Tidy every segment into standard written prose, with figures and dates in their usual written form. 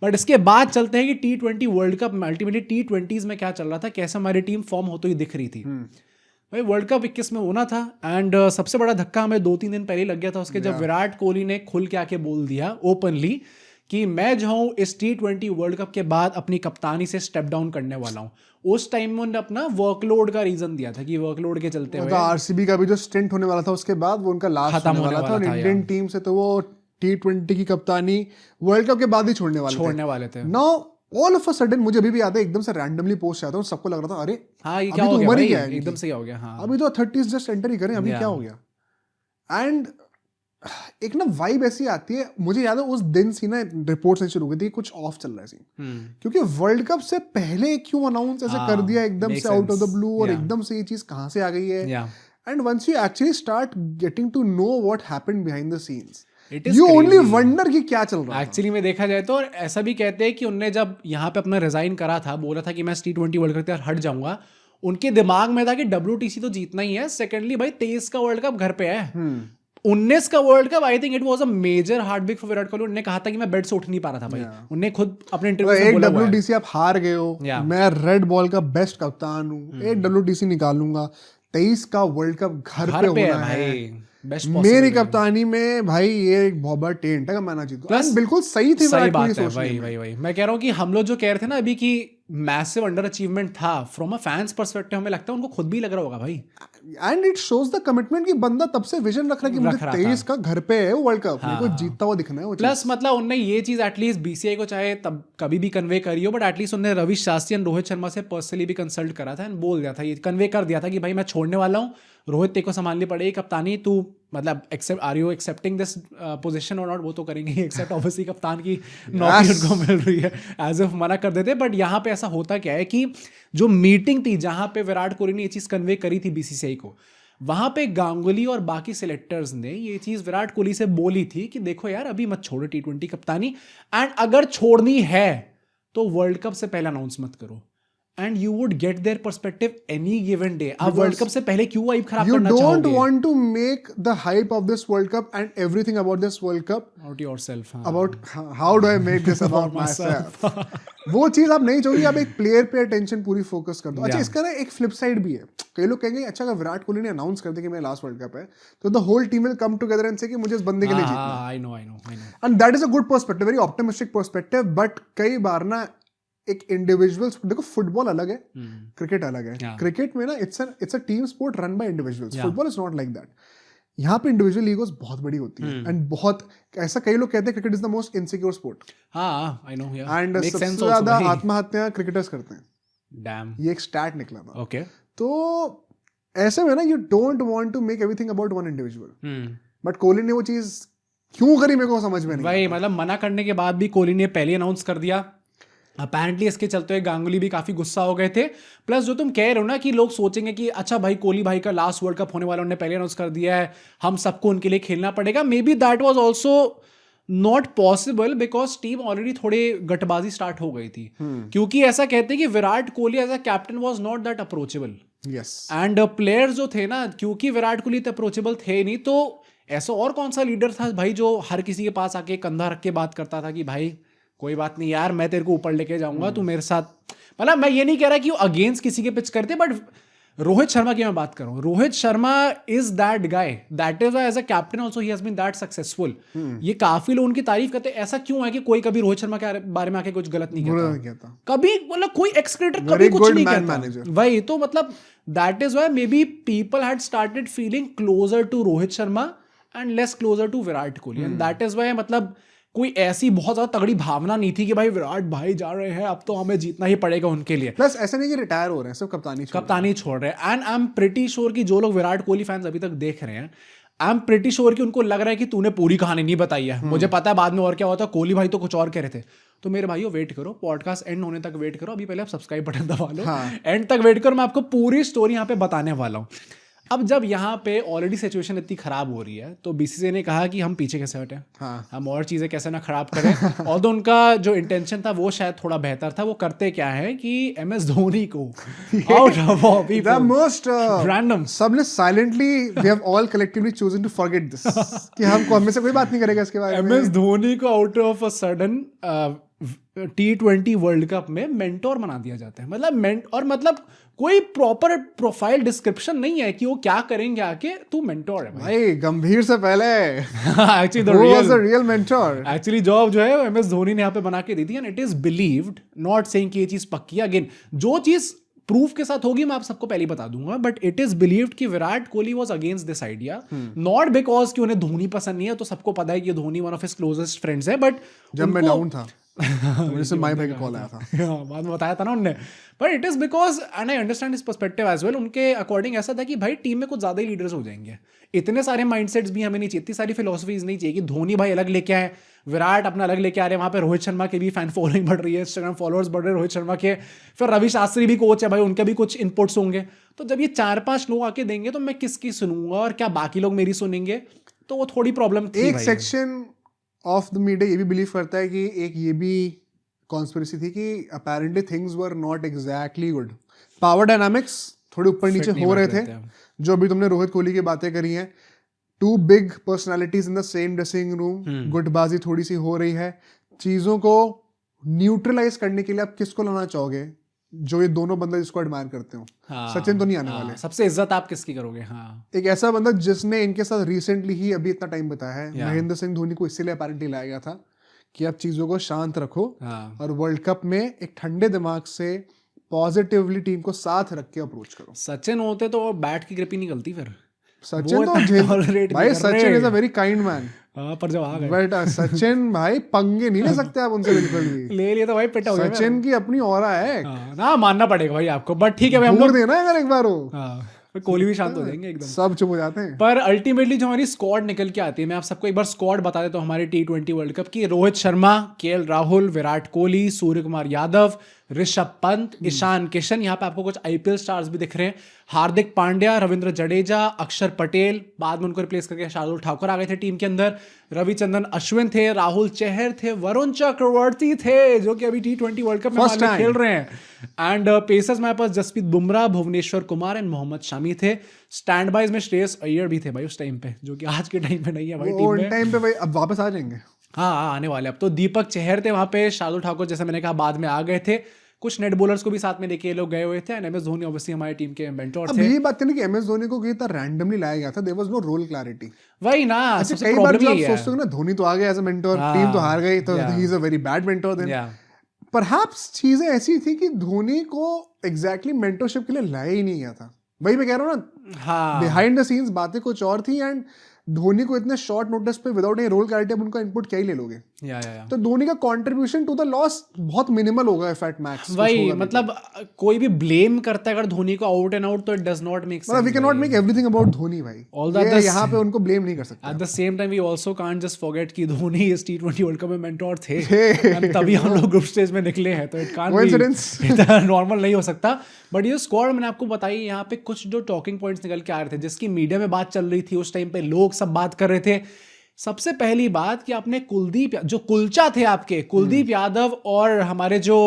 But इसके बाद चलते हैं कि T20 world cup, ultimately T20s में क्या चल रहा था, कैसे हमारी टीम फॉर्म होती हुई दिख रही थी। भाई वर्ल्ड कप 21 में होना था एंड सबसे बड़ा धक्का हमें 2-3 दिन पहले लग गया था उसके, जब विराट कोहली ने खुल के आके बोल दिया ओपनली कि मैं जो हूँ इस T20 वर्ल्ड कप के बाद अपनी कप्तानी से स्टेप डाउन करने वाला हूँ। उस टाइम में उन्होंने अपना वर्कलोड का रीजन दिया था कि वर्कलोड के चलते हुए आरसीबी का भी जो स्टिंट होने वाला था उसके बाद वो उनका लास्ट होने वाला था, और इंडियन टीम से तो वो T20 की कप्तानी वर्ल्ड कप के बाद ही छोड़ने वाले थे। Now all of a sudden मुझे अभी भी याद है, एकदम से रैंडमली पोस्ट आता है, सबको लग रहा था अरे हाँ ये अभी क्या तो हो गया उम्र ही भाई, क्या है एकदम से क्या हो गया, हाँ अभी तो 30s जस्ट एंटर ही करें, अभी क्या हो गया। एंड एक ना वाइब ऐसी आती है, मुझे याद है उस दिन सी ना रिपोर्ट्स शुरू हुई थी कुछ ऑफ चल रहा है सीन, क्योंकि वर्ल्ड कप से पहले क्यों अनाउंस ऐसे कर दिया एकदम से आउट ऑफ द ब्लू, और एकदम से ये चीज कहां से आ गई है। And once you actually start getting to know what happened behind the scenes, you only wonder कि क्या चल रहा है एक्चुअली में देखा जाए तो। और ऐसा भी कहते हैं कि उनने जब यहाँ पे अपना रिजाइन करा था, बोला था कि मैं T20 वर्ल्ड कप से हट जाऊंगा, उनके दिमाग में था कि WTC तो जीतना ही है, सेकेंडली भाई 23 का वर्ल्ड कप घर पे है, 19 का world cup I think it was a major heartbreak for Virat Kohli. उन्होंने कहा था कि मैं बेड से उठ नहीं पा रहा था भाई, उन्होंने खुद अपने इंटरव्यू में बोला हुआ है। WTC आप हार गए हो, मैं रेड बॉल का बेस्ट कप्तान हूँ, एक WTC निकालूंगा, 23 का वर्ल्ड कप घर पे होना है, मेरी कप्तानी में भाई ये एक बहुत बड़ा टेंट है, मैं ना जीतूं। प्लस बिल्कुल सही थी सही बात है, वही मैं कह रहा हूँ कि हम लोग जो कह रहे थे ना अभी कि मैसिव अंडर अचीवमेंट था फ्रॉम अ फैंस पर्सपेक्टिव, हमें लगता है उनको खुद भी लग रहा होगा भाई। And it shows the commitment कि बंदा तब से विजन रख रहा है कि मुझे 23 का घर पे है वर्ल्ड कप, मेरे को जीतता हुआ दिखना है। प्लस मतलब उनने ये चीज एटलीस्ट BCCI को चाहे तब कभी भी कन्वे करी हो, बट एटलीस्ट उन्होंने रवि शास्त्री और रोहित शर्मा से पर्सनली भी कंसल्ट करा था एंड बोल दिया था, ये कन्वे कर दिया था कि भाई मैं छोड़ने वाला हूँ, रोहित तेरे को संभालनी पड़ेगी कप्तानी, तू मतलब are you accepting this position और नॉट, वो तो करेंगे एक्सेप्ट ऑब्वियसली, कप्तान की नौकरी उनको मिल रही है, एज इफ मना कर देते। बट यहाँ पे ऐसा होता क्या है कि जो मीटिंग थी जहाँ पे विराट कोहली ने ये चीज़ कन्वे करी थी BCCI को, वहाँ पे गांगुली और बाकी सिलेक्टर्स ने ये चीज़ विराट कोहली से बोली थी कि देखो यार अभी मत छोड़ो T20 कप्तानी, एंड अगर छोड़नी है तो वर्ल्ड कप से पहले अनाउंस मत करो, and you would get their perspective any given day. आप वर्ल्ड कप से पहले क्यों वाइब खराब करना चाहोगे? You don't want to make the hype of this World Cup and everything about this World Cup about yourself, about how do I make this about myself। वो चीज आप नहीं चाहिए, आप एक प्लेयर पे अटेंशन पूरी फोकस कर दो। अच्छा इसका ना एक फ्लिप साइड भी है, कई लोग कहेंगे अच्छा अगर विराट कोहली ने अनाउंस कर दिया कि मेरा लास्ट वर्ल्ड कप है, तो the whole team will come together and say कि मुझे इस बंदे के लिए जीतना है। I know and that is a good perspective, very optimistic perspective. But कई बार ना एक इंडिविजुअल्स, देखो फुटबॉल अलग है, क्रिकेट अलग है। क्रिकेट में ना it's a team sport run by individuals, football is not like that. यहाँ पे इंडिविजुअल ईगोस बहुत बड़ी होती है, एंड बहुत ऐसा कई लोग कहते हैं cricket is the most insecure sport. I know, and सबसे ज्यादा आत्महत्या क्रिकेटर्स करते हैं, डैम, ये एक स्टैट निकला था। ओके, तो ऐसे में ना you don't want to make everything about one individual, but Kohli ने वो चीज क्यों करी मेरे को समझ में नहीं भाई। मतलब मना करने के बाद भी कोहली ने पहले अनाउंस कर दिया, अपेरेंटली इसके चलते हुए गांगुली भी काफी गुस्सा हो गए थे। प्लस जो तुम कह रहे हो ना कि लोग सोचेंगे कि अच्छा भाई कोहली भाई का लास्ट वर्ल्ड कप होने वाला, उन्होंने पहले अनाउंस कर दिया है, हम सबको उनके लिए खेलना पड़ेगा, may be that was also not possible because team already थोड़े गटबाजी स्टार्ट हो गई थी। क्योंकि ऐसा कहते हैं कि Virat Kohli as a captain was not that approachable, and players जो थे ना, क्योंकि विराट कोहली तो अप्रोचेबल थे नहीं, तो ऐसा और कौन सा लीडर था भाई जो हर किसी के पास आके कंधा रख के बात करता था कि भाई कोई बात नहीं यार, मैं तेरे को ऊपर लेके जाऊंगा, तू मेरे साथ। मतलब मैं ये नहीं कह रहा कि वो अगेंस्ट किसी के पिच करते, बट रोहित शर्मा की मैं बात कर रहा हूँ। Rohit Sharma is that guy, that is as a captain also he has been that successful. ये काफी लोग उनकी तारीफ करते हैं। ऐसा क्यों है कि कोई कभी रोहित शर्मा के बारे में आके कुछ गलत नहीं कहता कभी, मतलब कोई एक्स क्रिकेटर कभी कुछ नहीं कहता। वही तो मतलब that is why maybe people had started feeling closer to Rohit Sharma and less closer to Virat Kohli, and that is why मतलब कोई ऐसी बहुत ज्यादा तगड़ी भावना नहीं थी कि भाई विराट भाई जा रहे हैं अब तो हमें जीतना ही पड़ेगा उनके लिए। प्लस ऐसा नहीं कि रिटायर हो रहे हैं, सब कप्तानी छोड़ रहे हैं। And I am pretty sure कि जो लोग विराट कोहली फैंस अभी तक देख रहे हैं, आई एम प्रिटी श्योर कि उनको लग रहा है कि तूने पूरी कहानी नहीं बताई है। मुझे पता है बाद में और क्या होता, कोहली भाई तो कुछ और कह रहे थे। तो मेरे भाइयों वेट करो, पॉडकास्ट एंड होने तक वेट करो, अभी पहले आप सब्सक्राइब बटन दबा लो, एंड तक वेट करो, मैं आपको पूरी स्टोरी यहाँ पे बताने वाला हूँ। अब जब यहाँ पे ऑलरेडी सिचुएशन इतनी खराब हो रही है तो बीसीसीआई ने कहा कि हम पीछे कैसे हटें, हाँ। हम और चीज़ें कैसे ना खराब करें। और तो उनका जो इंटेंशन था वो शायद थोड़ा बेहतर था। वो करते क्या है कि MS धोनी को out of all the people most random सबने silently we have all collectively chosen to forget this कि हमको हम में से कोई बात नहीं करेगा इसके बारे में। MS धोनी को out of a sudden T20 world cup में मेंटोर बना दिया जाता है। मतलब कोई प्रॉपर प्रोफाइल डिस्क्रिप्शन नहीं है कि वो क्या करेंगे आके, तू मेंटोर है भाई। भाई गंभीर से पहले actually who was the real mentor? Actually job जो है MS धोनी ने यहाँ पे बना के दी थी। And it is believed, not saying कि ये चीज पक्की है, अगेन जो चीज प्रूफ के साथ होगी मैं आप सबको पहले ही बता दूंगा, बट इट इज बिलीव्ड कि Virat Kohli was against this idea, not because कि उन्हें धोनी पसंद नहीं है, तो सबको पता है कि Dhoni one of his closest friends है, बट जब मैं डाउन था तो मुझे से माई भाई का कॉल आया था। हाँ, बाद में बताया था ना उनने। But it is because and I understand his perspective as well. उनके अकॉर्डिंग ऐसा था कि भाई टीम में कुछ ज्यादा ही लीडर्स हो जाएंगे, इतने सारे माइंडसेट्स भी हमें नहीं चाहिए, इतनी सारी फिलोसफीज नहीं चाहिए कि धोनी भाई अलग लेके आए, विराट अपना अलग लेके आ रहे हैं। वहाँ पे रोहित शर्मा की भी फैन फॉलोइंग बढ़ रही है, इंस्टाग्राम फॉलोअर्स बढ़ रहे हैं रोहित शर्मा के, फिर रवि शास्त्री भी कोच है भाई, उनके भी कुछ इनपुट्स होंगे। तो जब ये 4-5 लोग आके देंगे तो मैं किसकी सुनूंगा और क्या बाकी लोग मेरी सुनेंगे, तो वो थोड़ी प्रॉब्लम थी। एक सेक्शन ऑफ द मीडिया ये भी बिलीव करता है कि एक ये भी कॉन्स्पिरेसी थी कि apparently things were not exactly good, power dynamics थोड़े ऊपर नीचे हो रहे थे। जो अभी तुमने रोहित कोहली की बातें करी हैं, 2 big personalities in the same dressing room, गुटबाजी थोड़ी सी हो रही है। चीजों को न्यूट्रलाइज करने के लिए आप किसको लाना चाहोगे, जो ये दोनों बंदा जिसको एडमायर करते हो? सचिन तो नहीं आने वाले। सबसे इज्जत आप किसकी करोगे? हाँ, एक ऐसा बंदा जिसने इनके साथ रिसेंटली ही अभी इतना टाइम बताया है, महेंद्र सिंह धोनी को इसीलिए अपेरेंटली लाया गया था कि आप चीजों को शांत रखो और वर्ल्ड कप में एक ठंडे दिमाग से पॉजिटिवली टीम को साथ रख के अप्रोच करो। सचिन होते तो बैट की ग्रिप ही निकलती फिर। सचिन तो भाई Sachin is a very kind man, पर जब आ गए बट सचिन भाई पंगे नहीं ले सकते आप उनसे बिल्कुल भी। ले लिए तो भाई पिटा हो गया। सचिन की अपनी ऑरा है ना, मानना पड़ेगा भाई आपको, बट ठीक है भाई, हम लोग देना है अगर एक बार हो, कोहली भी शांत हो जाएंगे एकदम, सब चुप हो जाते हैं। पर अल्टीमेटली जो हमारी स्क्वाड निकल के आती है, मैं आप सबको एक बार स्क्वाड बता देता हूँ हमारे T20 वर्ल्ड कप की। रोहित शर्मा, KL राहुल, विराट कोहली, सूर्य कुमार यादव, ऋषभ पंत, ईशान किशन, यहाँ पे आपको कुछ IPL स्टार्स भी दिख रहे हैं, हार्दिक पांड्या, रविंद्र जडेजा, अक्षर पटेल, बाद में उनको रिप्लेस करके शार्दुल ठाकुर आ गए थे टीम के अंदर, रविचंद्रन अश्विन थे, राहुल चहर थे, वरुण चक्रवर्ती थे जो कि अभी T20 वर्ल्ड कप में खेल रहे हैं, एंड पेसर्स में पास जसप्रीत बुमराह, भुवनेश्वर कुमार एंड मोहम्मद शमी थे। स्टैंड बाइज में श्रेयस अय्यर भी थे भाई उस टाइम पे, जो कि आज के टाइम पे नहीं है भाई टीम में। टाइम पे भाई अब वापस आ जाएंगे। हाँ, आने वाले अब तो। दीपक चहर थे वहाँ पे, शार्दुल ठाकुर जैसे मैंने कहा बाद में आ गए थे, कुछ नेट बॉलर्स को भी साथ में लेके ये लोग गए हुए थे, एंड MS धोनी ऑब्वियसली हमारी टीम के मेंटोर थे। अब ये बात नहीं कि MS धोनी को इतना रैंडमली लाया गया था, there was no role clarity. वही ना, कई बार जब आप सोचते हो ना धोनी तो आ गया एज अ मेंटोर, टीम तो हार गई, तो he is a very bad mentor then. Perhaps चीजें ऐसी थी कि धोनी को एग्जैक्टली मेंटरशिप के लिए लाया ही नहीं गया था। वही मैं कह रहा हूँ ना, हाँ, बिहाइंड द सीन्स बातें कुछ और थी, एंड धोनी को इतने शॉर्ट नोटिस पे विदाउट एनी रोल क्लैरिटी उनका इनपुट क्या ही ले लोगे। तो धोनी का कंट्रीब्यूशन टू द लॉस बहुत मिनिमल होगा इफ एट मैक्स। वही मतलब कोई भी ब्लेम करता है अगर धोनी को आउट एंड आउट, तो it does not make sense. We can not make everything about Dhoni भाई, ये यहाँ पे उनको ब्लेम नहीं कर सकते। At the same time we also can't just forget कि धोनी इस T20 वर्ल्ड कप में मेंटोर थे, तभी हम लोग ग्रुप स्टेज में निकले हैं, तो इट कांट बी नॉर्मल नहीं हो सकता। बट ये स्क्वाड मैंने आपको बताई, यहाँ पे कुछ जो टॉकिंग पॉइंट्स निकल के आ रहे थे, जिसकी मीडिया में बात चल रही थी उस टाइम पे, लोग सब बात कर रहे थे। सबसे पहली बात कि आपने कुलदीप, जो कुलचा थे आपके कुलदीप यादव और हमारे जो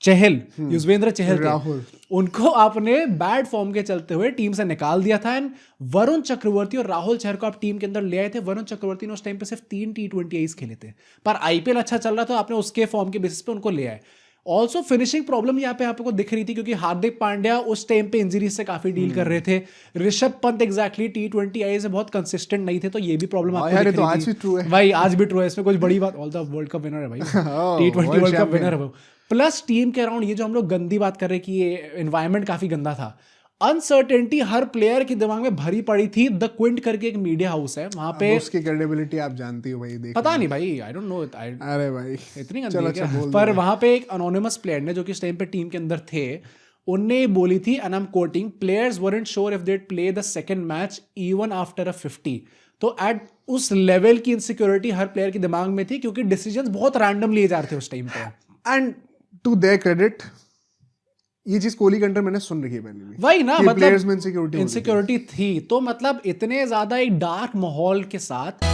चहल, युजवेंद्र चहल थे, उनको आपने बैड फॉर्म के चलते हुए टीम से निकाल दिया था। एंड वरुण चक्रवर्ती और राहुल चहर को आप टीम के अंदर ले आए थे। वरुण चक्रवर्ती ने उस टाइम पे सिर्फ 3 T20 खेले थे, पर IPL अच्छा चल रहा था, आपने उसके फॉर्म के बेसिस पे उनको ले आए। ऑल्सो फिनिशिंग प्रॉब्लम यहाँ पे आपको दिख रही थी, क्योंकि हार्दिक पांड्या उस टाइम पे इंजरी से काफी डील कर रहे थे। ऋषभ पंत एग्जैक्टली T20 से बहुत कंसिस्टेंट नहीं थे, तो ये भी प्रॉब्लम आपको दिख रही थी। भाई आज भी ट्रू है, इसमें कुछ बड़ी बात, all the world cup winner है भाई, T20 वर्ल्ड कप विनर है वो। प्लस टीम के अराउंड ये जो हम लोग गंदी बात कर रहे हैं कि ये एनवायरमेंट काफी गंदा था, अनसर्टेनिटी हर प्लेयर के दिमाग में भरी पड़ी थी। द क्विंट करके एक मीडिया हाउस है वहां पे, उसकी क्रेडिबिलिटी आप जानती हो भाई, पता नहीं भाई, आई डोंट नो। अरे भाई इतनी गंदी है क्या? पर वहां पे एक अनोनिमस प्लेयर ने, जो कि इस टाइम पे टीम के अंदर थे, उनने बोली थी, and I am quoting, players weren't sure if they play the second match even after a 50। तो एट उस लेवल की इनसिक्योरिटी हर प्लेयर के दिमाग में थी, क्योंकि डिसीजंस बहुत रैंडम लिए जा रहे थे उस टाइम पे। एंड टू देयर क्रेडिट, ये चीज कोहली के अंडर मैंने सुन रखी है पहले भी, वही ना, प्लेयर्स में मतलब इनसिक्योरिटी इनसिक्योरिटी थी। तो मतलब इतने ज्यादा एक डार्क माहौल के साथ